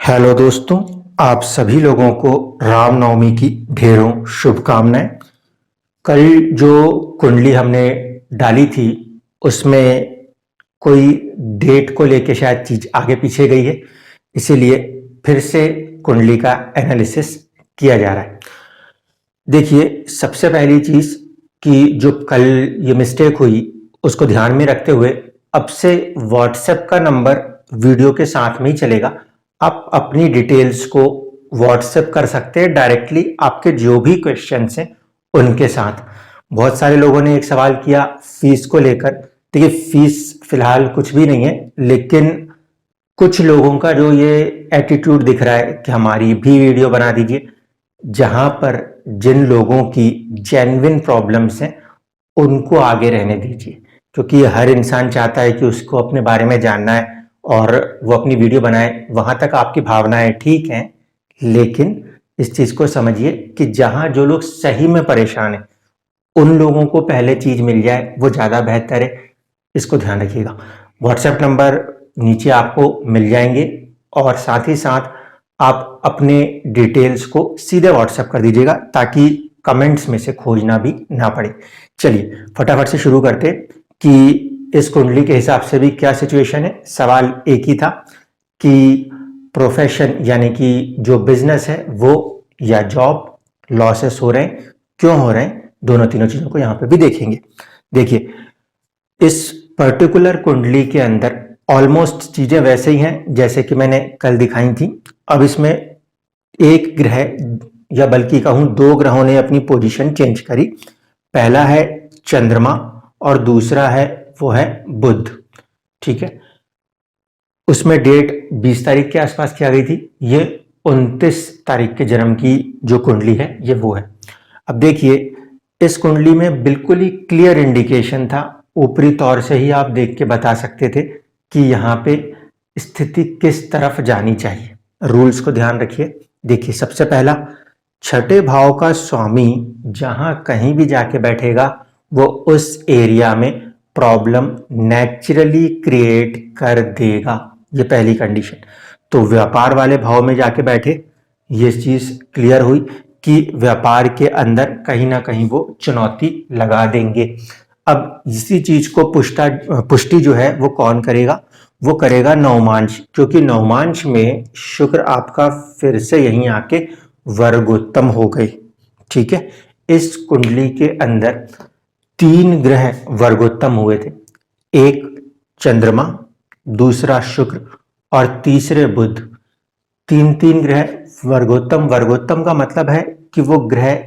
Hello दोस्तों, आप सभी लोगों को रामनवमी की ढेरों शुभकामनाएं। कल जो कुंडली हमने डाली थी उसमें कोई डेट को लेके शायद चीज आगे पीछे गई है, इसीलिए फिर से कुंडली का एनालिसिस किया जा रहा है। देखिए, सबसे पहली चीज कि जो कल ये मिस्टेक हुई उसको ध्यान में रखते हुए अब से व्हाट्सएप का नंबर वीडियो के साथ में ही चलेगा। आप अपनी डिटेल्स को व्हाट्सएप कर सकते हैं डायरेक्टली, आपके जो भी क्वेश्चंस हैं उनके साथ। बहुत सारे लोगों ने एक सवाल किया फीस को लेकर। देखिए, फीस फिलहाल कुछ भी नहीं है, लेकिन कुछ लोगों का जो ये एटीट्यूड दिख रहा है कि हमारी भी वीडियो बना दीजिए, जहां पर जिन लोगों की जेन्युइन प्रॉब्लम्स हैं उनको आगे रहने दीजिए, क्योंकि हर इंसान चाहता है कि उसको अपने बारे में जानना है और वो अपनी वीडियो बनाए। वहां तक आपकी भावनाएं ठीक हैं, लेकिन इस चीज को समझिए कि जहां जो लोग सही में परेशान हैं उन लोगों को पहले चीज मिल जाए वो ज्यादा बेहतर है। इसको ध्यान रखिएगा। व्हाट्सएप नंबर नीचे आपको मिल जाएंगे और साथ ही साथ आप अपने डिटेल्स को सीधे व्हाट्सएप कर दीजिएगा ताकि कमेंट्स में से खोजना भी ना पड़े। चलिए फटाफट से शुरू करते कि इस कुंडली के हिसाब से भी क्या सिचुएशन है। सवाल एक ही था कि प्रोफेशन यानी कि जो बिजनेस है वो या जॉब लॉसेस हो रहे हैं, क्यों हो रहे हैं, दोनों तीनों चीजों को यहां पे भी देखेंगे। देखिए, इस पर्टिकुलर कुंडली के अंदर ऑलमोस्ट चीजें वैसे ही हैं जैसे कि मैंने कल दिखाई थी। अब इसमें एक ग्रह या बल्कि कहूं दो ग्रहों ने अपनी पोजीशन चेंज करी। पहला है चंद्रमा और दूसरा है वो है बुध। ठीक है, उसमें डेट 20 तारीख के आसपास की आ गई थी। ये 29 तारीख के जन्म की जो कुंडली है ये वो है। अब देखिए, इस कुंडली में बिल्कुल ही क्लियर इंडिकेशन था, ऊपरी तौर से ही आप देख के बता सकते थे कि यहाँ पे स्थिति किस तरफ जानी चाहिए। रूल्स को ध्यान रखिए। देखिए, सबसे पहला, छठे भाव का स्वामी जहां कहीं भी जाके बैठेगा वो उस एरिया में प्रॉब्लम नेचुरली क्रिएट कर देगा। ये पहली कंडीशन। तो व्यापार वाले भाव में जाके बैठे, ये चीज क्लियर हुई कि व्यापार के अंदर कहीं ना कहीं वो चुनौती लगा देंगे। अब इसी चीज को पुष्टि जो है वो कौन करेगा, वो करेगा नवमांश, क्योंकि नवमांश में शुक्र आपका फिर से यहीं आके वर्गोत्तम हो गए। ठीक है, इस कुंडली के अंदर तीन ग्रह वर्गोत्तम हुए थे, एक चंद्रमा, दूसरा शुक्र और तीसरे बुध। तीन तीन ग्रह वर्गोत्तम। वर्गोत्तम का मतलब है कि वो ग्रह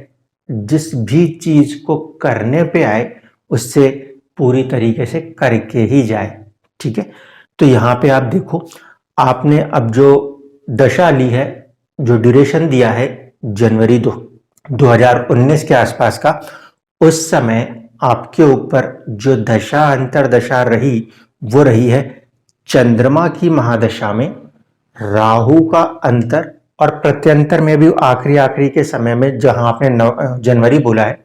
जिस भी चीज को करने पे आए उससे पूरी तरीके से करके ही जाए। ठीक है, तो यहां पे आप देखो, आपने अब जो दशा ली है, जो ड्यूरेशन दिया है जनवरी 2019 के आसपास का, उस समय आपके ऊपर जो दशा अंतरदशा रही वो रही है चंद्रमा की महादशा में राहु का अंतर, और प्रत्यंतर में भी आखिरी आखिरी के समय में जहां आपने जनवरी बोला है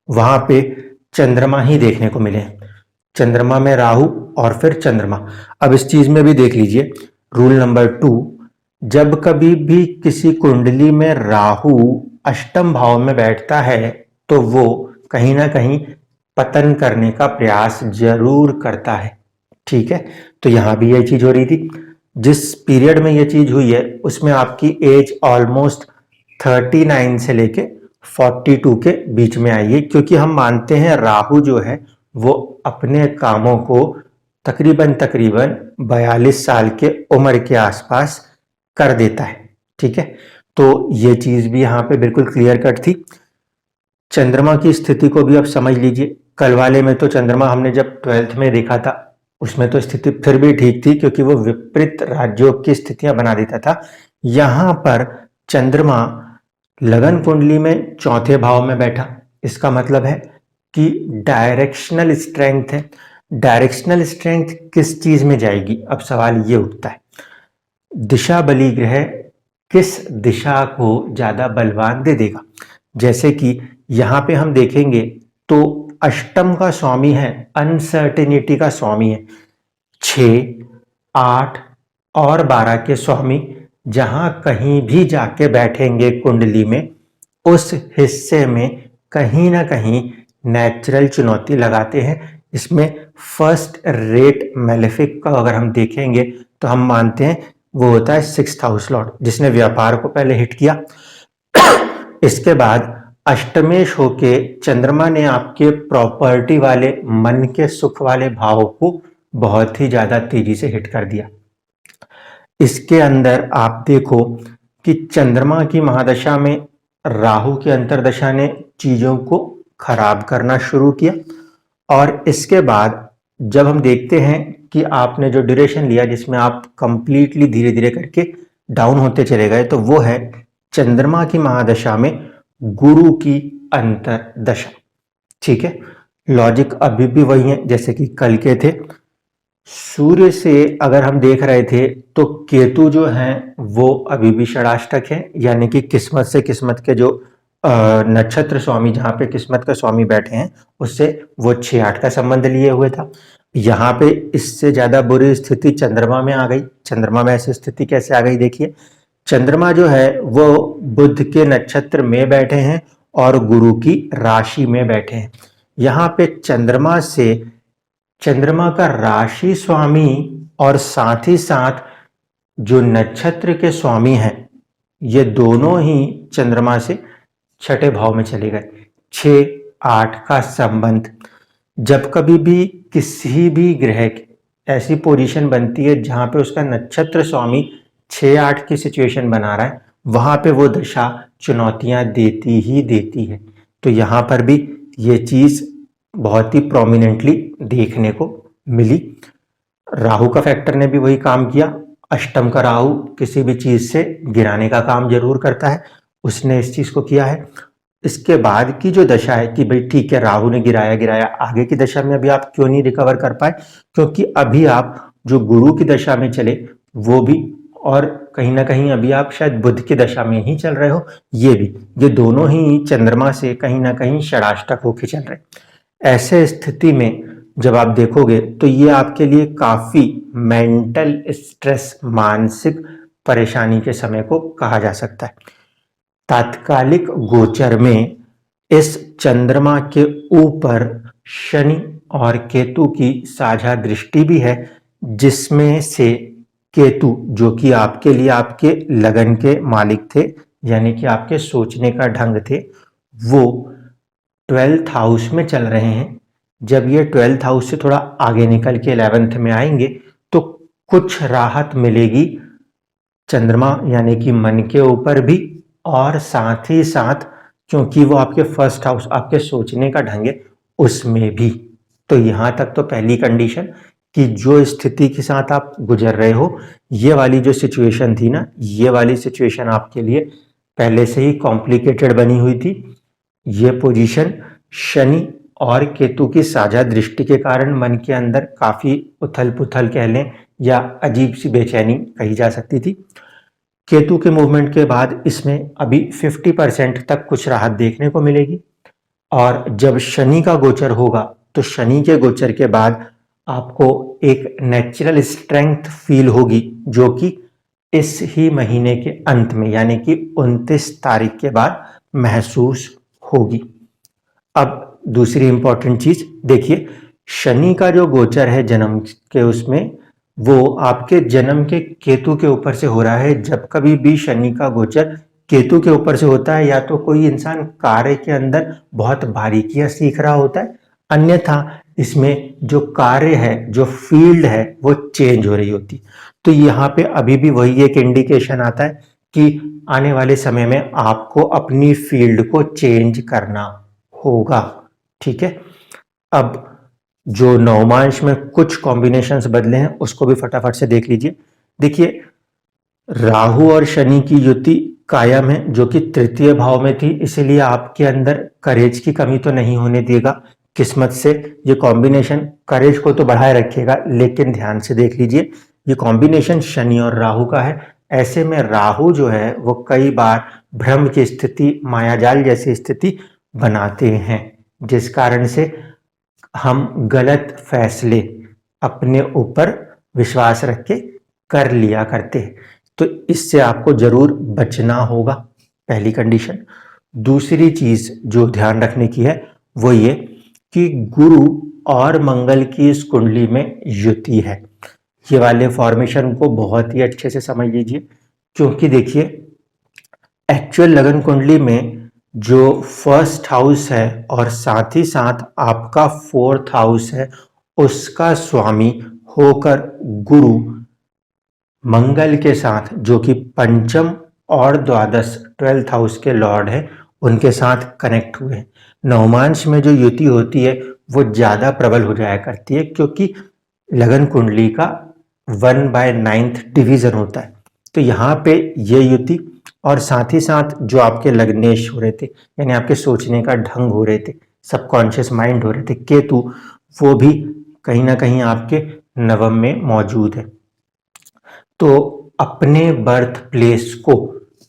वहां पे चंद्रमा ही देखने को मिले। चंद्रमा में राहु और फिर चंद्रमा। अब इस चीज में भी देख लीजिए, रूल नंबर 2, जब कभी भी किसी कुंडली में राहु अष्टम भाव में बैठता है तो वो कहीं ना कहीं पतन करने का प्रयास जरूर करता है। ठीक है, तो यहां भी यही चीज हो रही थी। जिस पीरियड में ये चीज हुई है उसमें आपकी एज ऑलमोस्ट 39 से लेके 42 के बीच में आई है, क्योंकि हम मानते हैं राहु जो है वो अपने कामों को तकरीबन तकरीबन 42 साल के उम्र के आसपास कर देता है। ठीक है, तो ये चीज भी यहाँ पे बिल्कुल क्लियर कट थी। चंद्रमा की स्थिति को भी अब समझ लीजिए। कल वाले में तो चंद्रमा हमने जब 12th में देखा था उसमें तो स्थिति फिर भी ठीक थी, क्योंकि वो विपरीत राजयोग की स्थितियां बना देता था। यहां पर चंद्रमा लगन कुंडली में चौथे भाव में बैठा, इसका मतलब है कि डायरेक्शनल स्ट्रेंथ है। डायरेक्शनल स्ट्रेंथ किस चीज में जाएगी, अब सवाल ये उठता है। दिशा बली ग्रह किस दिशा को ज्यादा बलवान दे देगा। जैसे कि यहां पे हम देखेंगे तो अष्टम का स्वामी है, अनसर्टेनिटी का स्वामी है। 6, 8 और 12 के स्वामी जहां कहीं भी जाके बैठेंगे कुंडली में, उस हिस्से में कहीं ना कहीं नेचुरल चुनौती लगाते हैं। इसमें फर्स्ट रेट मेलेफिक का अगर हम देखेंगे तो हम मानते हैं वो होता है 6th हाउस लॉर्ड, जिसने व्यापार को पहले हिट किया। इसके बाद अष्टमेश होके चंद्रमा ने आपके प्रॉपर्टी वाले, मन के सुख वाले भावों को बहुत ही ज्यादा तेजी से हिट कर दिया। इसके अंदर आप देखो कि चंद्रमा की महादशा में राहु की अंतर्दशा ने चीजों को खराब करना शुरू किया। और इसके बाद जब हम देखते हैं कि आपने जो ड्यूरेशन लिया जिसमें आप कंप्लीटली धीरे धीरे करके डाउन होते चले गए, तो वो है चंद्रमा की महादशा में गुरु की अंतर्दशा। ठीक है, लॉजिक अभी भी वही है जैसे कि कल के थे। सूर्य से अगर हम देख रहे थे तो केतु जो हैं वो अभी भी षडाष्टक है, यानी कि किस्मत से, किस्मत के जो नक्षत्र स्वामी जहां पे किस्मत का स्वामी बैठे हैं उससे वो 6-8 का संबंध लिए हुए था। यहाँ पे इससे ज्यादा बुरी स्थिति चंद्रमा में आ गई। चंद्रमा में ऐसी स्थिति कैसे आ गई देखिए, चंद्रमा जो है वो बुध के नक्षत्र में बैठे हैं और गुरु की राशि में बैठे हैं। यहाँ पे चंद्रमा का राशि स्वामी और साथ ही साथ जो नक्षत्र के स्वामी हैं, ये दोनों ही चंद्रमा से छठे भाव में चले गए। 6-8 का संबंध, जब कभी भी किसी भी ग्रह की ऐसी पोजीशन बनती है जहां पे उसका नक्षत्र स्वामी 6-8 की सिचुएशन बना रहा है, वहां पे वो दशा चुनौतियां देती ही देती है। तो यहां पर भी ये चीज बहुत ही प्रोमिनेंटली देखने को मिली। राहु का फैक्टर ने भी वही काम किया। अष्टम का राहु किसी भी चीज से गिराने का काम जरूर करता है, उसने इस चीज को किया है। इसके बाद की जो दशा है कि भाई ठीक है राहु ने गिराया, आगे की दशा में अभी आप क्यों नहीं रिकवर कर पाए, क्योंकि अभी आप जो गुरु की दशा में चले वो भी, और कहीं ना कहीं अभी आप शायद बुध की दशा में ही चल रहे हो, ये भी, ये दोनों ही चंद्रमा से कहीं ना कहीं षडाष्टक होके चल रहे। ऐसे स्थिति में जब आप देखोगे तो ये आपके लिए काफी मेंटल स्ट्रेस, मानसिक परेशानी के समय को कहा जा सकता है। तात्कालिक गोचर में इस चंद्रमा के ऊपर शनि और केतु की साझा दृष्टि भी है, जिसमें से केतु जो कि आपके लिए आपके लगन के मालिक थे, यानी कि आपके सोचने का ढंग थे, वो 12th हाउस में चल रहे हैं। जब ये 12th हाउस से थोड़ा आगे निकल के 11th में आएंगे तो कुछ राहत मिलेगी चंद्रमा यानी कि मन के ऊपर भी, और साथ ही साथ क्योंकि वो आपके फर्स्ट हाउस, आपके सोचने का ढंग है, उसमें भी। तो यहां तक तो पहली कंडीशन कि जो स्थिति के साथ आप गुजर रहे हो, ये वाली जो सिचुएशन थी ना, ये वाली सिचुएशन आपके लिए पहले से ही कॉम्प्लिकेटेड बनी हुई थी। ये पोजीशन शनि और केतु की साझा दृष्टि के कारण मन के अंदर काफी उथल पुथल कह लें या अजीब सी बेचैनी कही जा सकती थी। केतु के मूवमेंट के बाद इसमें अभी 50% तक कुछ राहत देखने को मिलेगी। और जब शनि का गोचर होगा तो शनि के गोचर के बाद आपको एक नेचुरल स्ट्रेंथ फील होगी, जो कि इस ही महीने के अंत में यानी कि 29 तारीख के बाद महसूस होगी। अब दूसरी इंपॉर्टेंट चीज देखिए, शनि का जो गोचर है जन्म के उसमें, वो आपके जन्म के केतु के ऊपर से हो रहा है। जब कभी भी शनि का गोचर केतु के ऊपर से होता है, या तो कोई इंसान कार्य के अंदर बहुत बारीकियां सीख रहा होता है, अन्यथा इसमें जो कार्य है, जो फील्ड है, वो चेंज हो रही होती। तो यहाँ पे अभी भी वही एक इंडिकेशन आता है कि आने वाले समय में आपको अपनी फील्ड को चेंज करना होगा। ठीक है, अब जो नवमांश में कुछ कॉम्बिनेशंस बदले हैं उसको भी फटाफट से देख लीजिए। देखिए, राहु और शनि की युति कायम है जो कि तृतीय भाव में थी, इसलिए आपके अंदर करेज की कमी तो नहीं होने देगा। किस्मत से ये कॉम्बिनेशन करेज को तो बढ़ाए रखेगा, लेकिन ध्यान से देख लीजिए, ये कॉम्बिनेशन शनि और राहु का है। ऐसे में राहु जो है वो कई बार भ्रम की स्थिति, मायाजाल जैसी स्थिति बनाते हैं, जिस कारण से हम गलत फैसले अपने ऊपर विश्वास रख के कर लिया करते हैं। तो इससे आपको जरूर बचना होगा, पहली कंडीशन। दूसरी चीज जो ध्यान रखने की है वो ये कि गुरु और मंगल की इस कुंडली में युति है। ये वाले फॉर्मेशन को बहुत ही अच्छे से समझ लीजिए, क्योंकि देखिए एक्चुअल लगन कुंडली में जो फर्स्ट हाउस है और साथ ही साथ आपका फोर्थ हाउस है, उसका स्वामी होकर गुरु मंगल के साथ, जो कि पंचम और द्वादश 12th हाउस के लॉर्ड है, उनके साथ कनेक्ट हुए हैं। नवमांश में जो युति होती है वो ज्यादा प्रबल हो जाया करती है, क्योंकि लगन कुंडली का 1/9 डिवीजन होता है। तो यहाँ पे ये युति और साथ ही साथ जो आपके लग्नेश हो रहे थे, यानी आपके सोचने का ढंग हो रहे थे, सबकॉन्शियस माइंड हो रहे थे, केतु, वो भी कहीं ना कहीं आपके नवम में मौजूद है। तो अपने बर्थ प्लेस को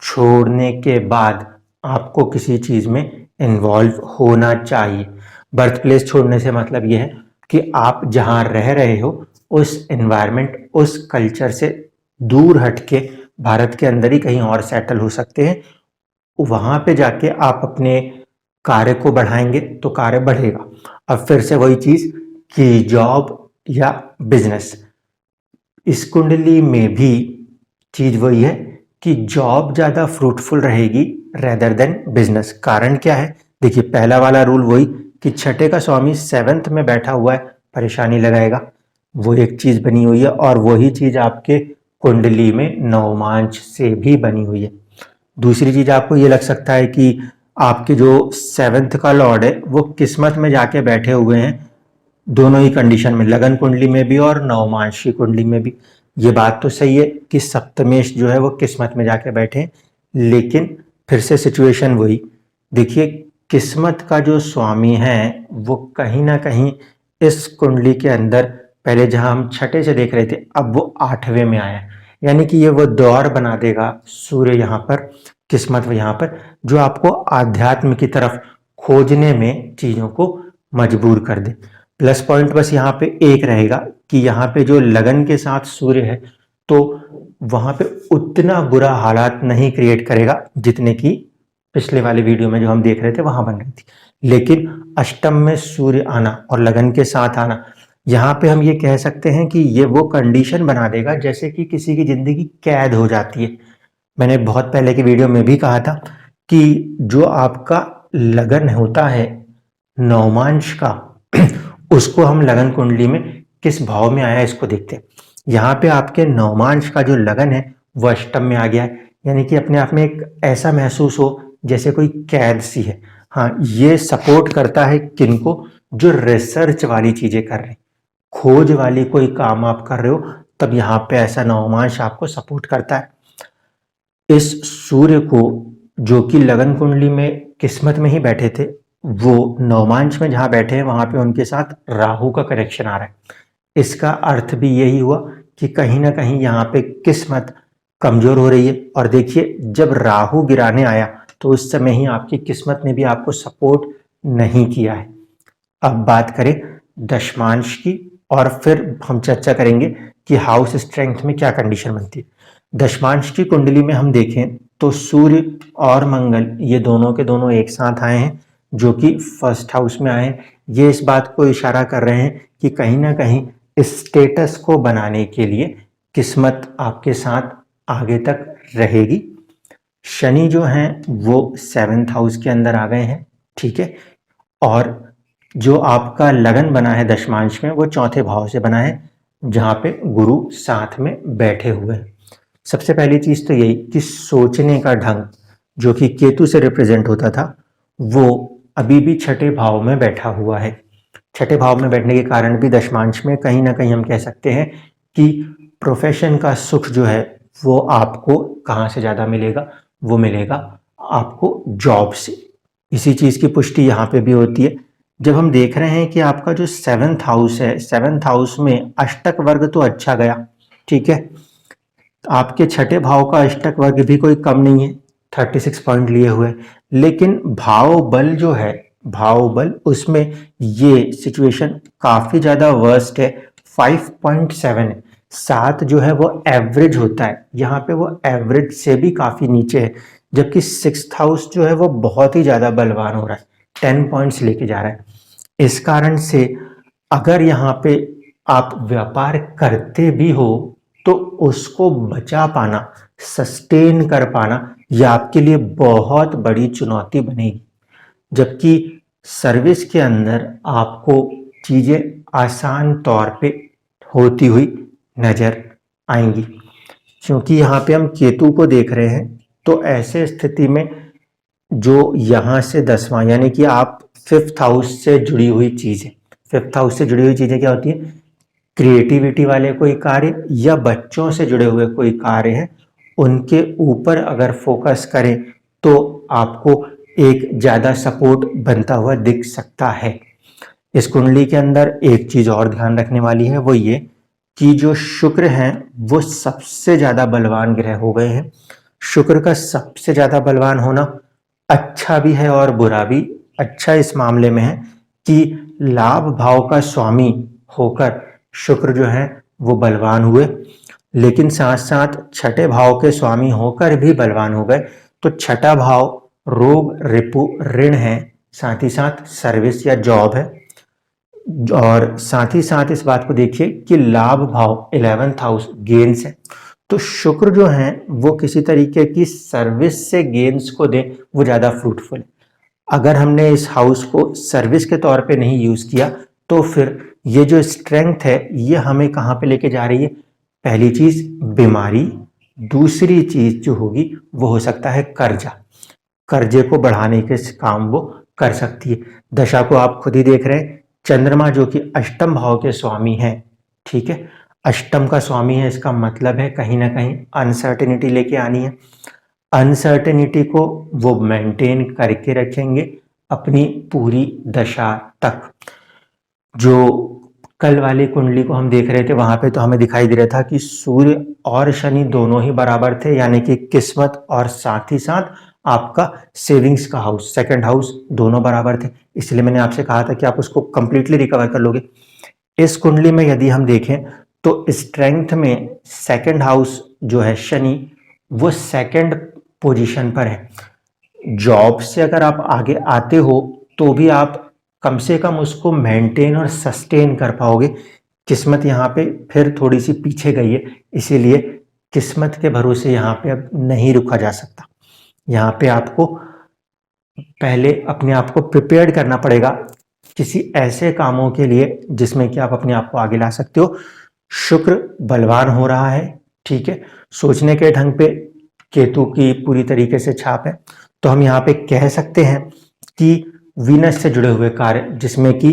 छोड़ने के बाद आपको किसी चीज में इन्वॉल्व होना चाहिए। बर्थ प्लेस छोड़ने से मतलब यह है कि आप जहां रह रहे हो उस एनवायरनमेंट, उस कल्चर से दूर हटके भारत के अंदर ही कहीं और सेटल हो सकते हैं। वहां पे जाके आप अपने कार्य को बढ़ाएंगे तो कार्य बढ़ेगा। अब फिर से वही चीज कि जॉब या बिजनेस, इस कुंडली में भी चीज वही है कि जॉब ज्यादा फ्रूटफुल रहेगी रेदर देन बिजनेस। कारण क्या है? देखिए पहला वाला रूल वही कि छठे का स्वामी 7th में बैठा हुआ है, परेशानी लगाएगा, वो एक चीज बनी हुई है। और वही चीज आपके कुंडली में नवमांश से भी बनी हुई है। दूसरी चीज आपको ये लग सकता है कि आपके जो 7th का लॉर्ड है वो किस्मत में जाके बैठे हुए हैं, दोनों ही कंडीशन में, लगन कुंडली में भी और नवमांश की कुंडली में भी। ये बात तो सही है कि सप्तमेश जो है वो किस्मत में जाके बैठे, लेकिन फिर से सिचुएशन वही। देखिए किस्मत का जो स्वामी है वो कहीं ना कहीं इस कुंडली के अंदर, पहले जहां हम छठे से देख रहे थे, अब वो 8वें में आया, यानी कि ये वो दौर बना देगा, सूर्य यहाँ पर, किस्मत यहाँ पर, जो आपको आध्यात्म की तरफ खोजने में चीजों को मजबूर कर दे। प्लस पॉइंट बस यहाँ पे एक रहेगा कि यहाँ पे जो लगन के साथ सूर्य है तो वहां पे उतना बुरा हालात नहीं क्रिएट करेगा जितने की पिछले वाले वीडियो में जो हम देख रहे थे वहां बन रही थी। लेकिन अष्टम में सूर्य आना और लगन के साथ आना, यहाँ पे हम ये कह सकते हैं कि ये वो कंडीशन बना देगा जैसे कि किसी की जिंदगी कैद हो जाती है। मैंने बहुत पहले की वीडियो में भी कहा था कि जो आपका लगन होता है नवमांश का, उसको हम लगन कुंडली में किस भाव में आया इसको देखते हैं। यहाँ पे आपके नवमांश का जो लगन है वो अष्टम में आ गया है, यानी कि अपने आप में एक ऐसा महसूस हो जैसे कोई कैद सी है। हाँ, ये सपोर्ट करता है किनको? जो रिसर्च वाली चीजें कर रहे हैं, खोज वाली कोई काम आप कर रहे हो, तब यहाँ पे ऐसा नवमांश आपको सपोर्ट करता है। इस सूर्य को, जो कि लगन कुंडली में किस्मत में ही बैठे थे, वो नवमांश में जहां बैठे हैं वहां पे उनके साथ राहु का कनेक्शन आ रहा है। इसका अर्थ भी यही हुआ कि कहीं ना कहीं यहाँ पे किस्मत कमजोर हो रही है। और देखिए जब राहु गिराने आया तो उस समय ही आपकी किस्मत ने भी आपको सपोर्ट नहीं किया है। अब बात करें दशमांश की, और फिर हम चर्चा करेंगे कि हाउस स्ट्रेंथ में क्या कंडीशन बनती है। दशमांश की कुंडली में हम देखें तो सूर्य और मंगल ये दोनों के दोनों एक साथ आए हैं, जो कि फर्स्ट हाउस में आए हैं। ये इस बात को इशारा कर रहे हैं कि कहीं ना कहीं स्टेटस को बनाने के लिए किस्मत आपके साथ आगे तक रहेगी। शनि जो हैं वो 7th हाउस के अंदर आ गए हैं, ठीक है। और जो आपका लगन बना है दशमांश में वो चौथे भाव से बना है, जहां पे गुरु साथ में बैठे हुए हैं। सबसे पहली चीज तो यही कि सोचने का ढंग, जो कि केतु से रिप्रेजेंट होता था, वो अभी भी छठे भाव में बैठा हुआ है। छठे भाव में बैठने के कारण भी दशमांश में कहीं ना कहीं हम कह सकते हैं कि प्रोफेशन का सुख जो है वो आपको कहाँ से ज्यादा मिलेगा? वो मिलेगा आपको जॉब से। इसी चीज की पुष्टि यहाँ पे भी होती है जब हम देख रहे हैं कि आपका जो 7th हाउस है, 7th हाउस में अष्टक वर्ग तो अच्छा गया, ठीक है। आपके छठे भाव का अष्टक वर्ग भी कोई कम नहीं है, 36 पॉइंट लिए हुए, लेकिन भाव बल जो है, भाव बल, उसमें ये सिचुएशन काफी ज्यादा वर्स्ट है, 5.7 है। 7 जो है वो एवरेज होता है, यहाँ पे वो एवरेज से भी काफ़ी नीचे है, जबकि 6th हाउस जो है वो बहुत ही ज़्यादा बलवान हो रहा है, 10 पॉइंट्स लेके जा रहा है। इस कारण से अगर यहाँ पे आप व्यापार करते भी हो तो उसको बचा पाना, सस्टेन कर पाना, ये आपके लिए बहुत बड़ी चुनौती बनेगी। जबकि सर्विस के अंदर आपको चीज़ें आसान तौर पे होती हुई नज़र आएंगी। क्योंकि यहाँ पे हम केतु को देख रहे हैं, तो ऐसे स्थिति में जो यहाँ से 10वां यानी कि आप 5th हाउस से जुड़ी हुई चीज़ें, 5th हाउस से जुड़ी हुई चीज़ें क्या होती है? क्रिएटिविटी वाले कोई कार्य या बच्चों से जुड़े हुए कोई कार्य हैं, उनके ऊपर अगर फोकस करें तो आपको एक ज़्यादा सपोर्ट बनता हुआ दिख सकता है। इस कुंडली के अंदर एक चीज़ और ध्यान रखने वाली है, वो ये कि जो शुक्र हैं वो सबसे ज़्यादा बलवान ग्रह हो गए हैं। शुक्र का सबसे ज़्यादा बलवान होना अच्छा भी है और बुरा भी। अच्छा इस मामले में है कि लाभ भाव का स्वामी होकर शुक्र जो है वो बलवान हुए, लेकिन साथ साथ छठे भाव के स्वामी होकर भी बलवान हो गए। तो छठा भाव रोग रिपु ऋण है, साथ ही साथ सर्विस या जॉब है, और साथ ही साथ इस बात को देखिए कि लाभ भाव 11th हाउस गेन्स है। तो शुक्र जो है वो किसी तरीके की सर्विस से गेन्स को दे वो ज़्यादा फ्रूटफुल है। अगर हमने इस हाउस को सर्विस के तौर पे नहीं यूज़ किया तो फिर ये जो स्ट्रेंथ है ये हमें कहाँ पे लेके जा रही है? पहली चीज़ बीमारी, दूसरी चीज़ जो होगी वो हो सकता है कर्जा, कर्जे को बढ़ाने के काम वो कर सकती है। दशा को आप खुद ही देख रहे हैं, चंद्रमा जो कि अष्टम भाव के स्वामी हैं, ठीक है, अष्टम का स्वामी है, इसका मतलब है कहीं ना कहीं अनसर्टेनिटी लेके आनी है। अनसर्टेनिटी को वो मेंटेन करके रखेंगे अपनी पूरी दशा तक। जो कल वाली कुंडली को हम देख रहे थे वहां पे तो हमें दिखाई दे रहा था कि सूर्य और शनि दोनों ही बराबर थे, यानी कि किस्मत और साथ ही साथ आपका सेविंग्स का हाउस, सेकंड हाउस, दोनों बराबर थे। इसलिए मैंने आपसे कहा था कि आप उसको कंप्लीटली रिकवर कर लोगे। इस कुंडली में यदि हम देखें तो स्ट्रेंथ में सेकंड हाउस जो है शनि वो सेकंड पोजीशन पर है। जॉब से अगर आप आगे आते हो तो भी आप कम से कम उसको मेंटेन और सस्टेन कर पाओगे। किस्मत यहाँ पे फिर थोड़ी सी पीछे गई है, इसीलिए किस्मत के भरोसे यहाँ पे अब नहीं रुका जा सकता। यहाँ पे आपको पहले अपने आप को प्रिपेयर्ड करना पड़ेगा किसी ऐसे कामों के लिए जिसमें कि आप अपने आप को आगे ला सकते हो। शुक्र बलवान हो रहा है, ठीक है, सोचने के ढंग पे केतु की पूरी तरीके से छाप है। तो हम यहाँ पे कह सकते हैं कि वीनस से जुड़े हुए कार्य, जिसमें कि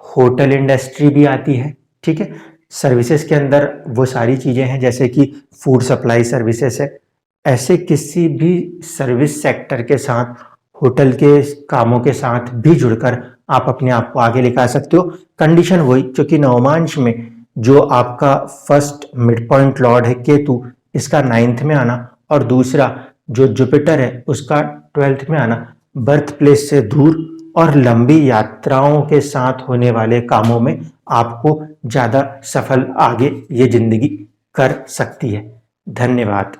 होटल इंडस्ट्री भी आती है, ठीक है, सर्विसेज के अंदर वो सारी चीज़ें हैं जैसे कि फूड सप्लाई सर्विसेज है, ऐसे किसी भी सर्विस सेक्टर के साथ, होटल के कामों के साथ भी जुड़कर आप अपने आप को आगे लेकर आ सकते हो। कंडीशन वही, क्योंकि नवमांश में जो आपका फर्स्ट मिड पॉइंट लॉर्ड है केतु, इसका 9th में आना, और दूसरा जो जुपिटर है उसका 12th में आना, बर्थ प्लेस से दूर और लंबी यात्राओं के साथ होने वाले कामों में आपको ज़्यादा सफल आगे ये जिंदगी कर सकती है। धन्यवाद।